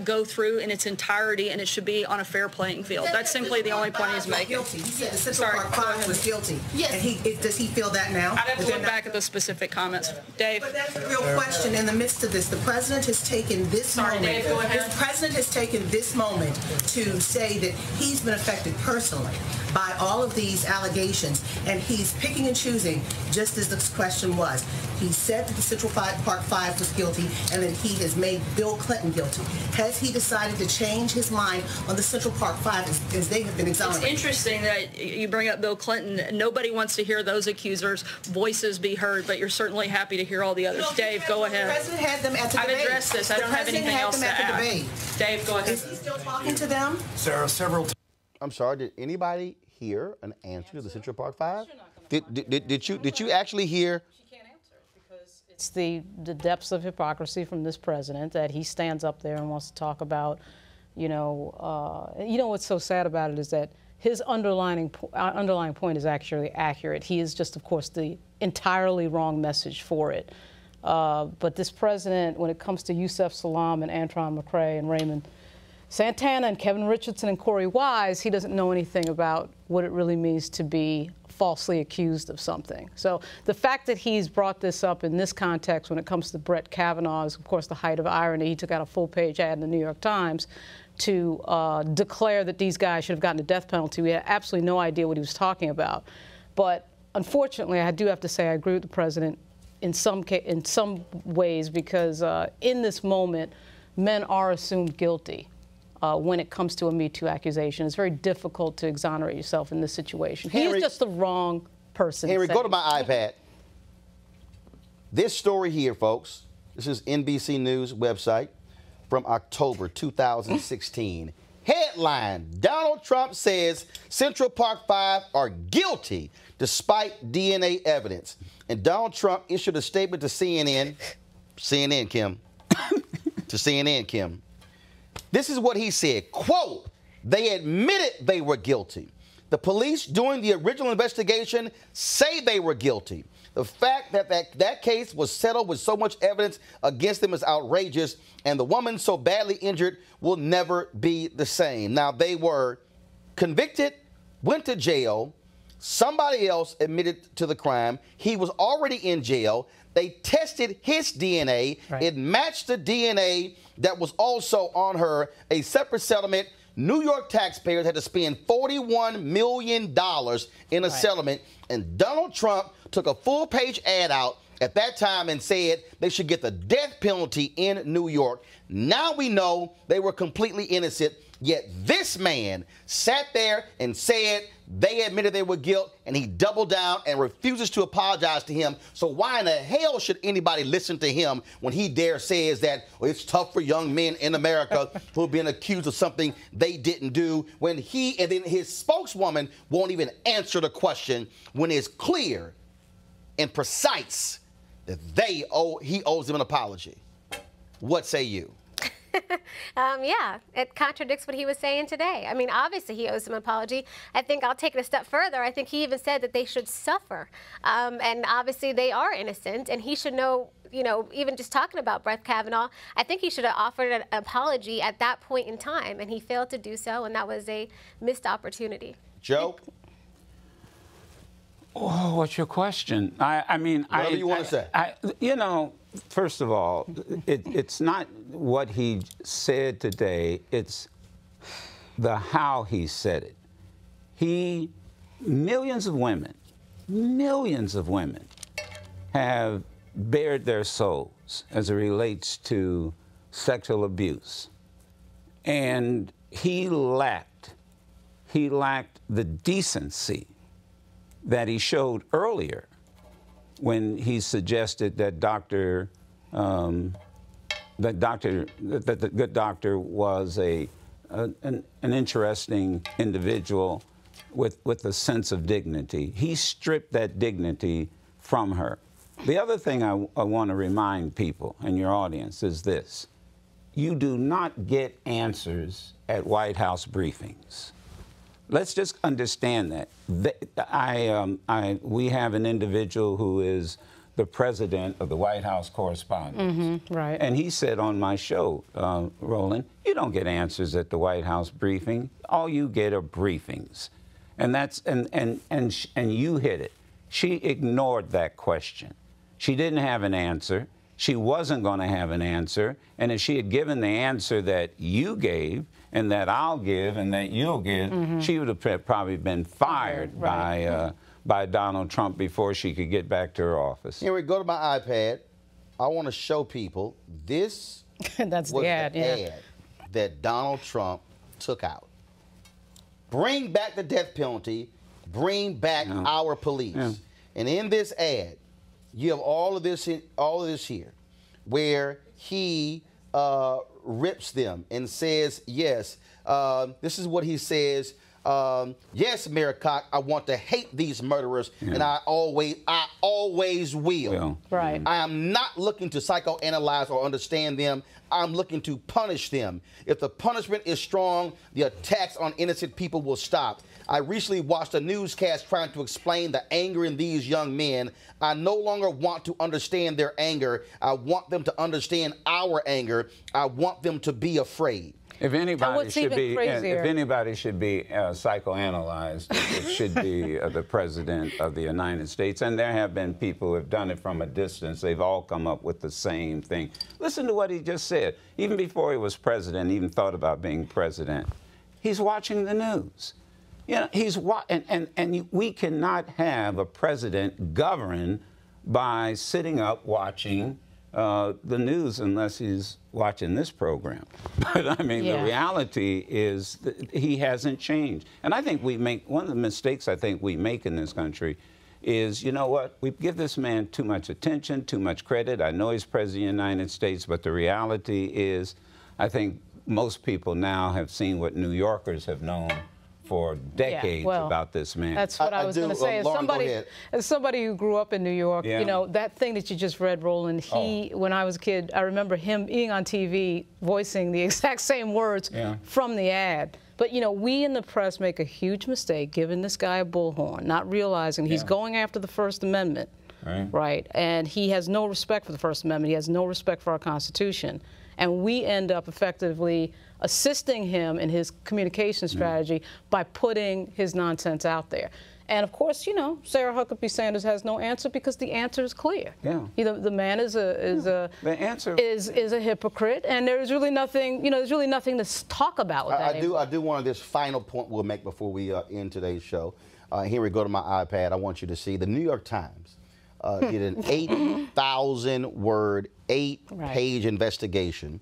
go through in its entirety, and it should be on a fair playing field. That's simply the only point he's making. He said the Central Park Five was guilty. Yes. And does he feel that now? I'd have to look back at the specific comments. Dave. But that's the real question in the midst of this. The president has taken this moment. Dave, go ahead. The president has taken this moment to say that he's been affected personally by all of these allegations, and he's picking and choosing, just as this question was. He said that the Central Park Five was guilty, and that he has made Bill Clinton guilty. Has he decided to change his mind on the Central Park Five as they have been exonerated? It's interesting that you bring up Bill Clinton. Nobody wants to hear those accusers' voices be heard, but you're certainly happy to hear all the others. Dave, go ahead. The president had them at the debate. I've addressed this. I don't have anything else to add. Dave, go ahead. Is he still talking to them? Sarah, several times. I'm sorry, did anybody hear an answer to the Central Park Five? Did you actually hear? She can't answer because it's the depths of hypocrisy from this president that he stands up there and wants to talk about, what's so sad about it is that his underlying point is actually accurate. He is just, of course, the entirely wrong message for it. But this president, when it comes to Yusef Salaam and Antron McCray and Raymond Santana and Kevin Richardson and Corey Wise, he doesn't know anything about what it really means to be falsely accused of something. So the fact that he's brought this up in this context when it comes to Brett Kavanaugh is, of course, the height of irony. He took out a full-page ad in the New York Times to declare that these guys should have gotten a death penalty. We had absolutely no idea what he was talking about. But unfortunately, I do have to say I agree with the president in some ways, because in this moment, men are assumed guilty when it comes to a Me Too accusation. It's very difficult to exonerate yourself in this situation. Henry, he's just the wrong person. Henry, go to my iPad. This story here, folks, this is NBC News website from October 2016. Headline, Donald Trump says Central Park 5 are guilty despite DNA evidence. And Donald Trump issued a statement to CNN, Kim, to CNN, Kim. This is what he said, quote, they admitted they were guilty. The police doing the original investigation say they were guilty. The fact that that case was settled with so much evidence against them is outrageous, and the woman so badly injured will never be the same. Now, they were convicted, went to jail. Somebody else admitted to the crime. He was already in jail. They tested his DNA. Right. It matched the DNA that was also on her. A separate settlement. New York taxpayers had to spend $41 million in a settlement, and Donald Trump took a full-page ad out at that time and said they should get the death penalty in New York. Now we know they were completely innocent, yet this man sat there and said they admitted they were guilty, and he doubled down and refuses to apologize to him. So why in the hell should anybody listen to him when he dare says that it's tough for young men in America who have been accused of something they didn't do, when he and then his spokeswoman won't even answer the question when it's clear and precise that he owes them an apology. What say you? Yeah, it contradicts what he was saying today. I mean, obviously he owes them an apology. I think I'll take it a step further. I think he even said that they should suffer. And obviously they are innocent, and he should know, you know, even just talking about Brett Kavanaugh, I think he should have offered an apology at that point in time, and he failed to do so, and that was a missed opportunity. Joe? Oh, what's your question? I mean, whatever you want to say. You know, first of all, it's not what he said today. It's the how he said it. Millions of women have bared their souls as it relates to sexual abuse. And he lacked the decency that he showed earlier when he suggested that the good doctor was an interesting individual with a sense of dignity. He stripped that dignity from her. The other thing I want to remind people and your audience is this. You do not get answers at White House briefings. Let's just understand that. We have an individual who is the president of the White House Correspondents. Right. And he said on my show, Roland, you don't get answers at the White House briefing. All you get are briefings. And that's and you hit it. She ignored that question. She didn't have an answer. She wasn't going to have an answer. And if she had given the answer that you gave, and that I'll give, and that you'll give, she would have probably been fired by Donald Trump before she could get back to her office. Here we go to my iPad. I want to show people this. That's the ad, ad that Donald Trump took out. Bring back the death penalty. Bring back our police. Yeah. And in this ad, you have all of this here, where he rips them and says, yes, this is what he says. Yes, Mayor Koch, I want to hate these murderers, and I always will. Right. I am not looking to psychoanalyze or understand them. I'm looking to punish them. If the punishment is strong, the attacks on innocent people will stop. I recently watched a newscast trying to explain the anger in these young men. I no longer want to understand their anger. I want them to understand our anger. I want them to be afraid. If anybody should be, psychoanalyzed, it should be the President of the United States. And there have been people who have done it from a distance. They've all come up with the same thing. Listen to what he just said. Even before he was president, even thought about being president, he's watching the news. You know, and we cannot have a president govern by sitting up watching the news unless he's watching this program. But I mean, the reality is that he hasn't changed. And I think one of the mistakes I think we make in this country is, you know what, we give this man too much attention, too much credit. I know he's president of the United States, but the reality is, I think most people now have seen what New Yorkers have known for decades about this man. That's what I was going to say. As somebody who grew up in New York, you know, that thing that you just read, Roland, when I was a kid, I remember him being on TV voicing the exact same words from the ad. But, you know, we in the press make a huge mistake giving this guy a bullhorn, not realizing he's going after the First Amendment, right? And he has no respect for the First Amendment. He has no respect for our Constitution. And we end up effectively assisting him in his communication strategy by putting his nonsense out there. And of course, you know, Sarah Huckabee Sanders has no answer because the answer is clear. The man is a hypocrite, and there's really nothing, you know, there's really nothing to talk about with that. I do want this final point we'll make before we end today's show. Here we go to my iPad. I want you to see the New York Times did an 8,000-word, 8-page investigation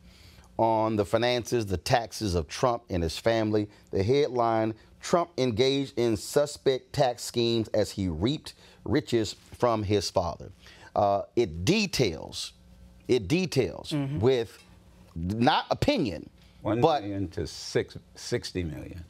on the finances, the taxes of Trump and his family. The headline, Trump engaged in suspect tax schemes as he reaped riches from his father. It details with not opinion, 1 million to 60 million.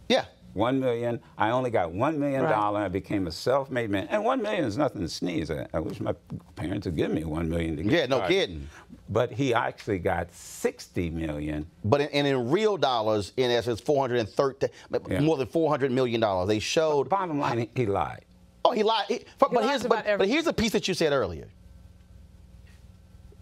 Yeah. 1 million. I only got $1 million. I became a self-made man. And 1 million is nothing to sneeze at. I wish my parents would give me 1 million to get no kidding. But he actually got 60 million. But in real dollars, in essence, more than $400 million. They showed. But bottom line, he lied. Oh, he lied. But here's the piece that you said earlier.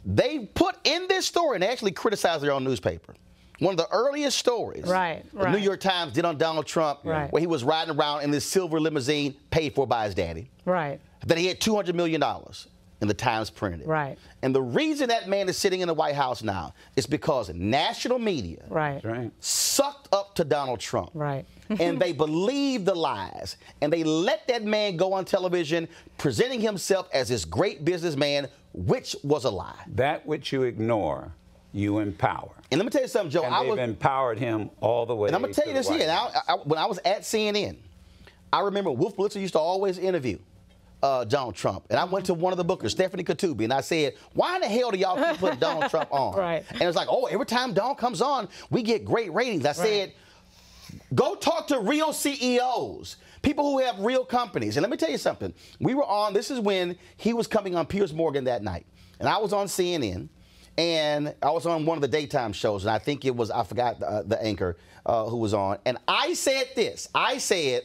They put in this story, and they actually criticized their own newspaper. One of the earliest stories the New York Times did on Donald Trump, where he was riding around in this silver limousine paid for by his daddy. That he had $200 million, and the Times printed it. And the reason that man is sitting in the White House now is because national media sucked up to Donald Trump. And they believed the lies. And they let that man go on television presenting himself as this great businessman, which was a lie. That which you ignore, you empower. And let me tell you something, Joe. And they've empowered him all the way. And I'm going to tell you this here. When I was at CNN, I remember Wolf Blitzer used to always interview Donald Trump. And I went to one of the bookers, Stephanie Katubi, and I said, why in the hell do y'all keep putting Donald Trump on? And it's like, oh, every time Donald comes on, we get great ratings. I said, go talk to real CEOs. People who have real companies. And let me tell you something. We were on, this is when he was coming on Piers Morgan that night. And I was on CNN. And I was on one of the daytime shows, and I think it was, I forgot the anchor who was on. And I said this. I said,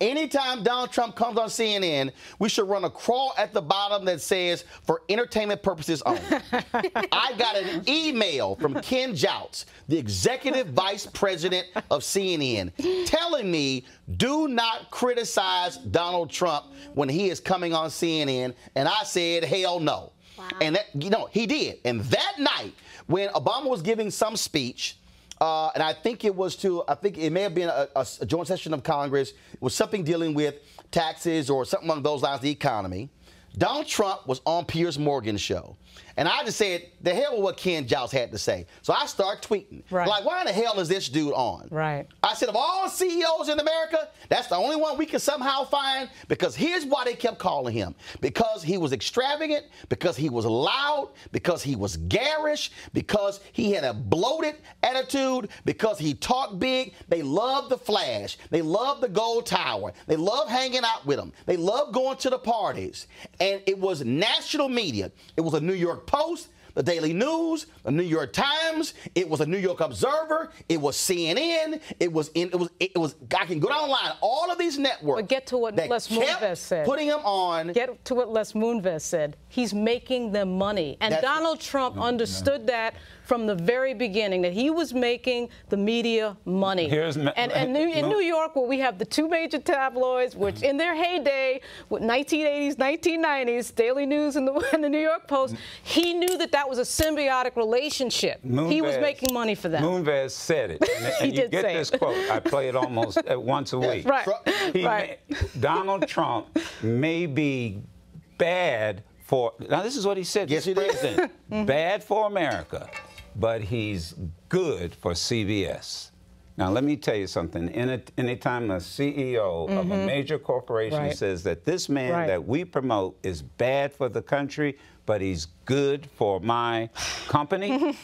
anytime Donald Trump comes on CNN, we should run a crawl at the bottom that says, for entertainment purposes only. I got an email from Ken Jouts, the executive vice president of CNN, telling me, do not criticize Donald Trump when he is coming on CNN. And I said, hell no. And that, you know, he did. And that night, when Obama was giving some speech, and I think it was I think it may have been a joint session of Congress, it was something dealing with taxes or something along those lines, the economy. Donald Trump was on Piers Morgan's show. And I just said, the hell with what Ken Jouts had to say. So I start tweeting. Like, why in the hell is this dude on? I said, of all CEOs in America, that's the only one we can somehow find, because here's why they kept calling him. Because he was extravagant, because he was loud, because he was garish, because he had a bloated attitude, because he talked big. They loved the flash. They loved the gold tower. They loved hanging out with him. They loved going to the parties. And it was national media. It was a New York Post, the Daily News, the New York Times, it was a New York Observer, it was CNN, it was I can go down the line, all of these networks. But get to what Les Moonves said. Putting him on. Get to what Les Moonves said. He's making them money. And Donald Trump understood that from the very beginning that he was making the media money. In New York, where we have the two major tabloids, which in their heyday, with 1980s, 1990s, Daily News and the New York Post, he knew that that was a symbiotic relationship. He was making money for them. Moonves said it. And you get this quote. I play it almost once a week. Donald Trump may be bad for, now this is what he said. Yes, he did. Bad for America, but he's good for CBS. Now, let me tell you something. Anytime a CEO of a major corporation says that this man that we promote is bad for the country, but he's good for my company,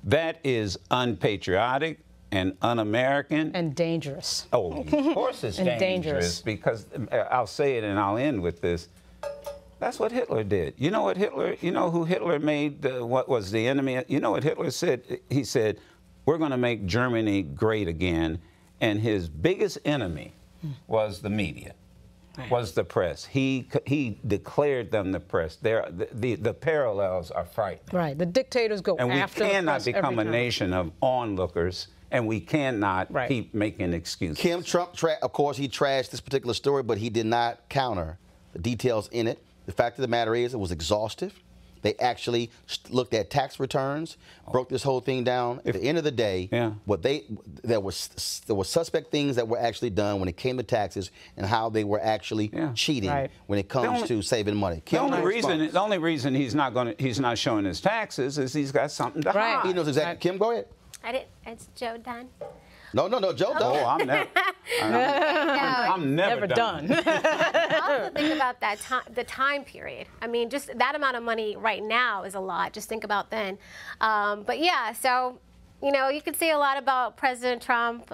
that is unpatriotic and un-American. And dangerous. Oh, of course it's dangerous, because I'll say it and I'll end with this. That's what Hitler did. You know what Hitler, you know who Hitler made, what was the enemy? You know what Hitler said? He said, we're going to make Germany great again. And his biggest enemy was the media, was the press. He declared them the press. The parallels are frightening. Right. The dictators go after the press. And we cannot become a nation of onlookers, and we cannot keep making excuses. Kim, Trump, of course, he trashed this particular story, but he did not counter the details in it. The fact of the matter is it was exhaustive. They actually looked at tax returns, broke this whole thing down. At the end of the day, there were suspect things that were actually done when it came to taxes and how they were actually cheating when it comes to saving money. The only reason he's not showing his taxes is he's got something to hide. He knows exactly. Kim, go ahead. It's Joe done. No, Joe done. Oh, I'm never done. Also think about that the time period. I mean, just that amount of money right now is a lot. Just think about then. But yeah, so, you know, you could say a lot about President Trump.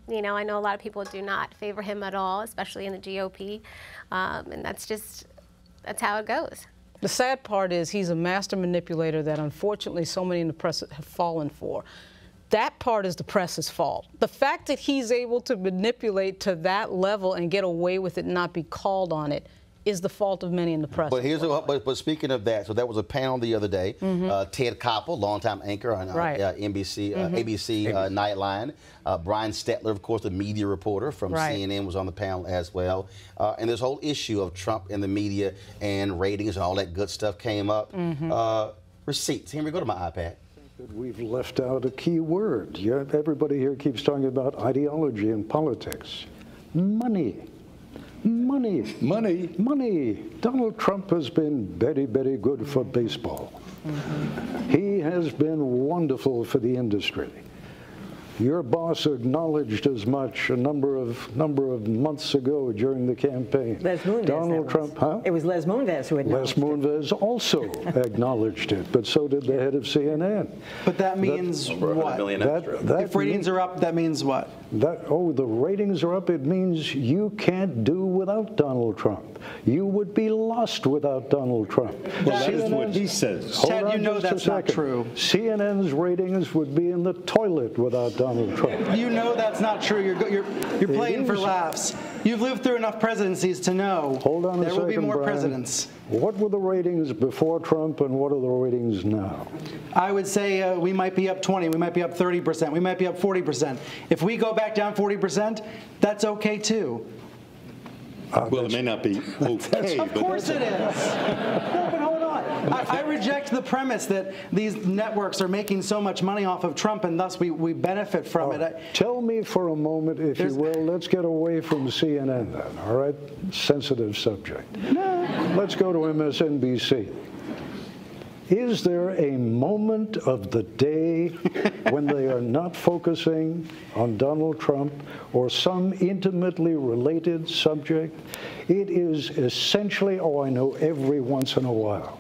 You know, I know a lot of people do not favor him at all, especially in the GOP. And that's how it goes. The sad part is he's a master manipulator that unfortunately so many in the press have fallen for. That part is the press's fault. The fact that he's able to manipulate to that level and get away with it and not be called on it is the fault of many in the press. But but speaking of that, so there was a panel the other day. Ted Koppel, longtime anchor on ABC Nightline. Brian Stetler, of course, the media reporter from CNN, was on the panel as well. And this whole issue of Trump and the media and ratings and all that good stuff came up. Receipts. Henry, go to my iPad. We've left out a key word. Everybody here keeps talking about ideology and politics. Money. Money. Money. Money. Donald Trump has been very, very good for baseball. He has been wonderful for the industry. Your boss acknowledged as much a number of months ago during the campaign. Les Moonves, Donald Trump, huh? It was Les Moonves who acknowledged it. Les Moonves also acknowledged it, but so did the head of CNN. But that means what? If ratings are up, that means what? The ratings are up. It means you can't do without Donald Trump. You would be lost without Donald Trump. Well, that is what he says. Ted, you know that's not true. CNN's ratings would be in the toilet without Donald Trump. You know that's not true. You're playing for laughs. You've lived through enough presidencies to know there will be more presidents. What were the ratings before Trump and what are the ratings now? I would say we might be up 20, we might be up 30%, we might be up 40%. If we go back down 40%, that's okay too. Well, it may not be okay. Of course it is. No, but hold on. I reject the premise that these networks are making so much money off of Trump and thus we benefit from it. Tell me for a moment, if you will, let's get away from CNN then, all right? Sensitive subject. Let's go to MSNBC. Is there a moment of the day when they are not focusing on Donald Trump or some intimately related subject? It is essentially, I know every once in a while.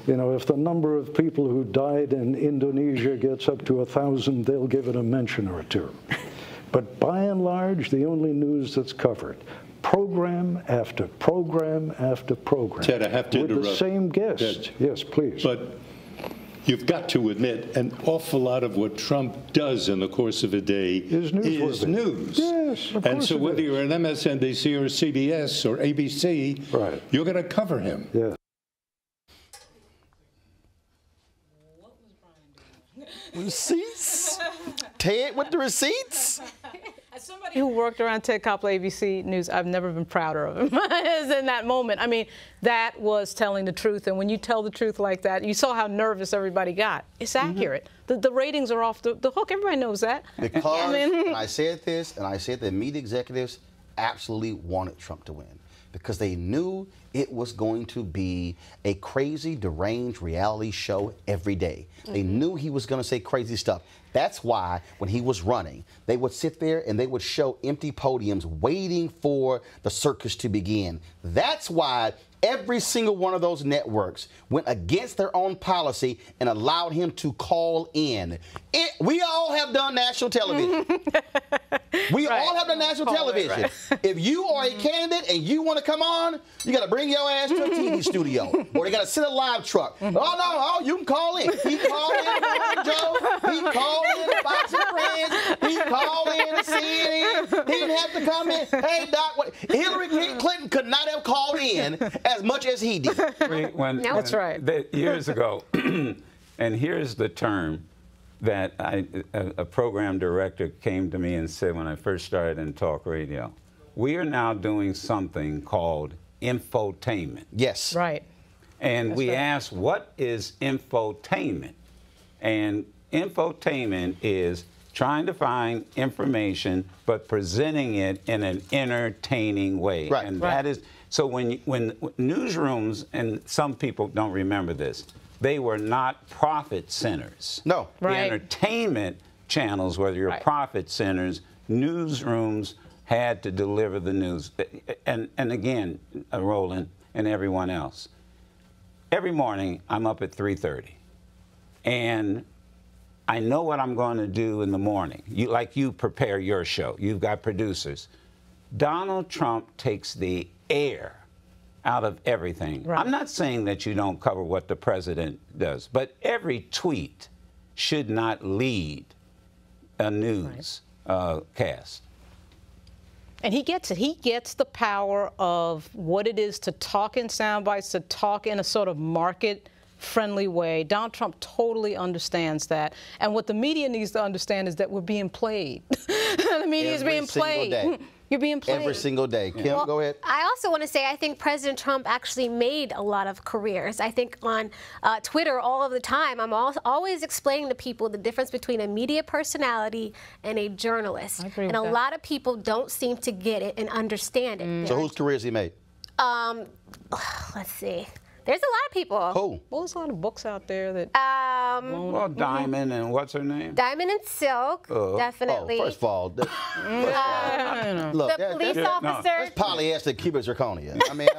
You know, if the number of people who died in Indonesia gets up to 1,000, they'll give it a mention or two. But by and large, the only news that's covered, program after program after program. Ted, I have to interrupt. With the same guest. Ted, yes, please. But you've got to admit, an awful lot of what Trump does in the course of a day is news. Yes, of course. And so whether you're on MSNBC or CBS or ABC, you're going to cover him. Yeah. Receipts? Ted with the receipts? As somebody who worked around Ted Koppel, ABC News, I've never been prouder of him as in that moment. I mean, that was telling the truth. And when you tell the truth like that, you saw how nervous everybody got. It's accurate. The ratings are off the hook. Everybody knows that. Because I said this, and I said that media executives absolutely wanted Trump to win because they knew it was going to be a crazy, deranged reality show every day. They knew he was going to say crazy stuff. That's why when he was running, they would sit there and they would show empty podiums waiting for the circus to begin. That's why every single one of those networks went against their own policy and allowed him to call in. We all have done national television. We all have done national television. If you are a candidate and you want to come on, you got to bring your ass to a TV studio, or you got to sit a live truck. Oh, no, you can call in. He called in Joe. He called in Fox and Friends. He called in CNN. He didn't have to come in. Hey, Doc, Hillary Clinton could not have called in as much as he did. That's right. Years ago, and here's the term that a program director came to me and said when I first started in talk radio. We are now doing something called infotainment. Yes. Right. And we asked, what is infotainment? And infotainment is trying to find information but presenting it in an entertaining way. Right. And that is, so when newsrooms, and some people don't remember this, they were not profit centers. No. The entertainment channels were your profit centers. Newsrooms had to deliver the news. And again, Roland and everyone else, every morning I'm up at 3:30. And I know what I'm going to do in the morning. You prepare your show. You've got producers. Donald Trump takes the air out of everything. Right. I'm not saying that you don't cover what the president does, but every tweet should not lead a news cast. And he gets it. He gets the power of what it is to talk in sound bites, to talk in a sort of market-friendly way. Donald Trump totally understands that. And what the media needs to understand is that we're being played. The media is being played. You're being played. Every single day. Kim, go ahead. I also want to say I think President Trump actually made a lot of careers. I think on Twitter all of the time, I'm always explaining to people the difference between a media personality and a journalist. I agree with that. A lot of people don't seem to get it and understand it. So whose careers he made? Let's see. There's a lot of people. Who? Well, there's a lot of books out there that. Well, Diamond and what's her name? Diamond and Silk, definitely. First of all, look, the police officer. That's polyester cubic zirconia. I mean,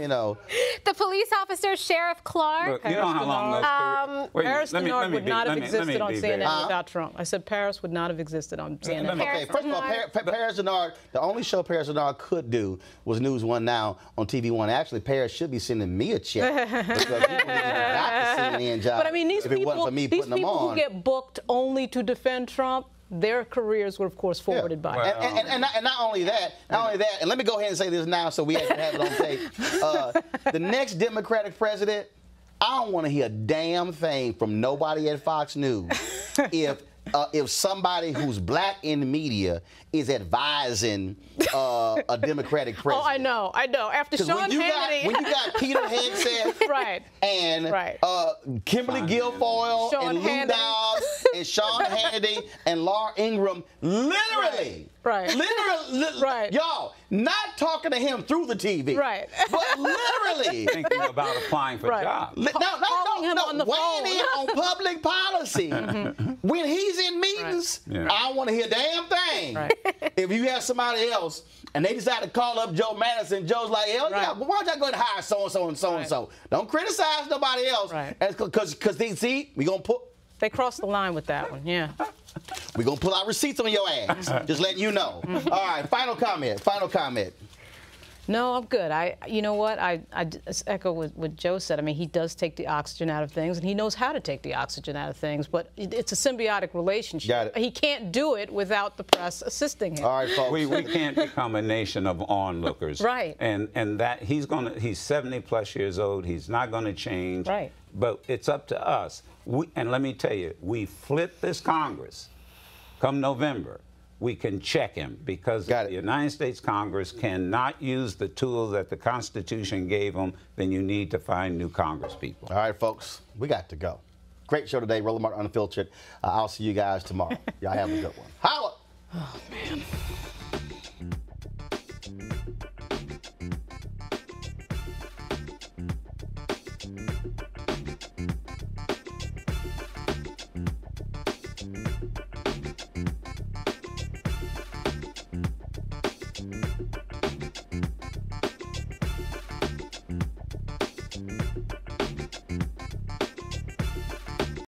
you know. The police officer, Sheriff Clark. Look, you know how long those Paris Denard would not have existed on CNN without Trump. I said Paris would not have existed on CNN. Okay, first of all, Paris Denard, the only show Paris Denard could do was News One Now on TV One. Actually, Paris should be sending me a check because he wouldn't got the CNN job. But I mean, these people who get booked only to defend Trump, their careers were, of course, forwarded by him. And not only that, and let me go ahead and say this now so we actually have it on tape. The next Democratic president, I don't want to hear a damn thing from nobody at Fox News if somebody who's black in the media is advising a Democratic president. Oh, I know. After Sean Hannity. When you got Peter Hegseth and Kimberly Guilfoyle and Lou Dobbs and Sean Hannity and Laura Ingraham literally, y'all, not talking to him through the TV, but literally thinking about applying for jobs. No, weighing in on public policy. When he's in meetings, I don't want to hear a damn thing. If you have somebody else and they decide to call up Joe Madison, Joe's like, hell yeah, but why don't y'all go and hire so-and-so and so-and-so? Don't criticize nobody else. Because they see, we going to put... They crossed the line with that one, yeah. We're going to pull out receipts on your ass. Just letting you know. All right, final comment. No, I'm good. You know what? I echo what Joe said. I mean, he does take the oxygen out of things, and he knows how to take the oxygen out of things, but it's a symbiotic relationship. He can't do it without the press assisting him. All right, folks. We can't become a nation of onlookers. Right. And that he's 70+ years old. He's not going to change. Right. but it's up to us. And let me tell you, we flip this Congress come November. We can check him because if the United States Congress cannot use the tool that the Constitution gave them, then you need to find new Congress people. All right, folks, we got to go. Great show today, Roland Martin Unfiltered. I'll see you guys tomorrow. Y'all have a good one. Holla! Oh, man.